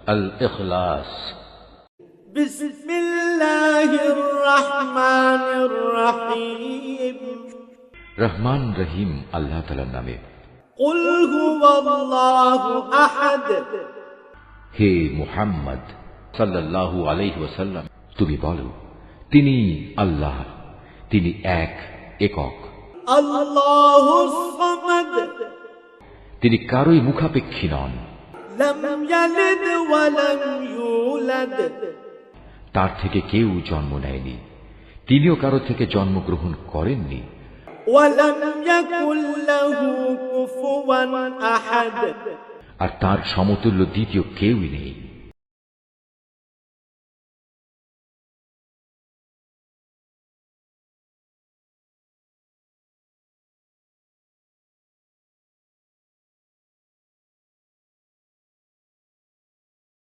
আল-ইখলাস। বিসমিল্লাহির রহমানির রহিম। রহমান রহিম আল্লাহ তাআলার নামে। কুল হুয়াল্লাহু আহাদ। হে মুহাম্মদ সাল্লাল্লাহু আলাইহি ওয়াসাল্লাম, তুমি বলো, তিনি আল্লাহ, তিনি একক। আল্লাহুস সামাদ। তিনি কারোই মুখাপেক্ষী নন। লাম ইয়ালিদ ওয়া লাম ইউলাদ। তার থেকে কেউ জন্ম নেয়নি, তিনিও কারো থেকে জন্মগ্রহণ করেননি। ওয়া লাম ইয়াকুল লাহু কুফুওয়ান আহাদ। আর তার সমতুল্য দ্বিতীয় কেউই নেই।